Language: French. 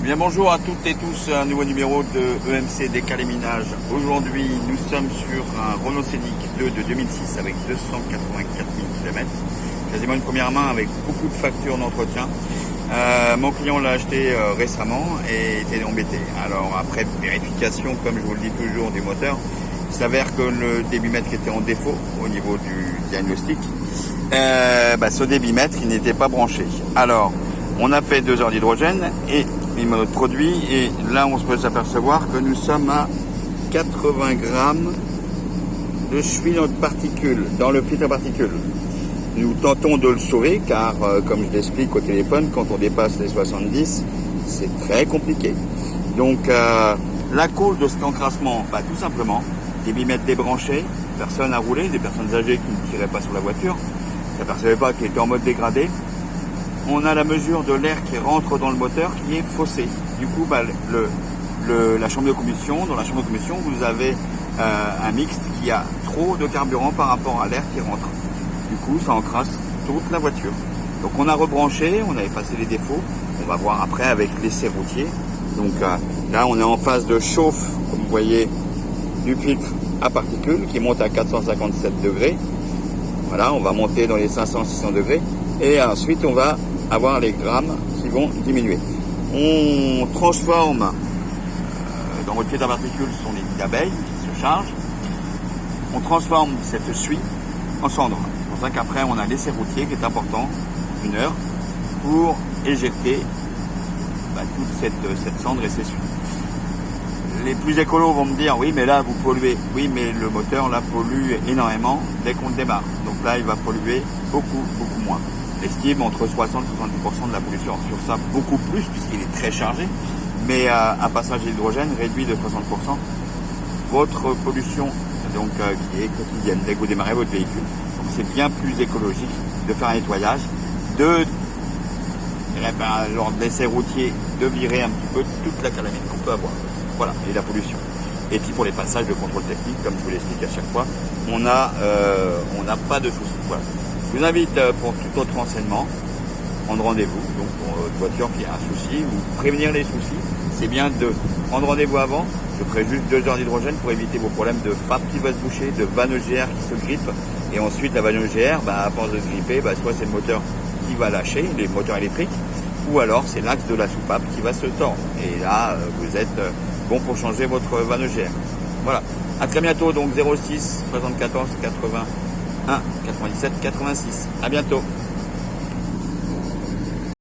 Bien bonjour à toutes et tous, un nouveau numéro de EMC Décalé Minage. Aujourd'hui nous sommes sur un Renault Scénic 2 de 2006 avec 284 000 km. Quasiment une première main avec beaucoup de factures d'entretien. Mon client l'a acheté récemment et était embêté. Alors après vérification, comme je vous le dis toujours, du moteur, il s'avère que le débitmètre était en défaut au niveau du diagnostic. Ce débitmètre il n'était pas branché. Alors on a fait 2 heures d'hydrogène et il me produit, et là on peut s'apercevoir que nous sommes à 80 grammes de suie de particules dans le filtre à particules. Nous tentons de le sauver car comme je l'explique au téléphone, quand on dépasse les 70 c'est très compliqué. Donc la cause de cet encrassement, tout simplement des bimètres débranchés, personne à rouler, des personnes âgées qui ne tiraient pas sur la voiture, qui n'apercevaient pas qu'il était en mode dégradé. On a la mesure de l'air qui rentre dans le moteur qui est faussée. Du coup, la chambre de combustion, dans la chambre de combustion, vous avez un mixte qui a trop de carburant par rapport à l'air qui rentre. Du coup, ça encrasse toute la voiture. Donc on a rebranché, on a effacé les défauts. On va voir après avec l'essai routier. Donc là, on est en phase de chauffe, comme vous voyez, du filtre à particules qui monte à 457 degrés. Voilà, on va monter dans les 500-600 degrés. Et ensuite, on va avoir les grammes qui vont diminuer. On transforme dans votre filtre à particules, ce sont les nids d'abeilles qui se chargent. On transforme cette suie en cendre. C'est pour ça qu'après on a l'essai routier qui est important, 1 heure, pour éjecter toute cette cendre et ces suies. Les plus écolos vont me dire oui mais là vous polluez. Oui mais le moteur là pollue énormément dès qu'on le démarre. Donc là il va polluer beaucoup moins. Estime entre 60 et 70% de la pollution. Sur ça, beaucoup plus, puisqu'il est très chargé. Mais un passage d'hydrogène réduit de 60% votre pollution qui est quotidienne dès que vous démarrez votre véhicule. Donc c'est bien plus écologique de faire un nettoyage, lors de l'essai routier, de virer un petit peu toute la calamite qu'on peut avoir. Voilà, et la pollution. Et puis pour les passages de contrôle technique, comme je vous l'explique à chaque fois, on n'a pas de soucis. Voilà. Je vous invite pour tout autre renseignement, prendre rendez-vous, donc pour votre voiture qui a un souci, ou prévenir les soucis, c'est bien de prendre rendez-vous avant. Je ferai juste 2 heures d'hydrogène pour éviter vos problèmes de frappe qui va se boucher, de vanne EGR qui se grippe, et ensuite la vanne EGR, à force de se gripper, soit c'est le moteur qui va lâcher, les moteurs électriques, ou alors c'est l'axe de la soupape qui va se tordre. Et là, vous êtes bon pour changer votre vanne EGR. Voilà, à très bientôt, donc 06 74 81 97 86. À bientôt.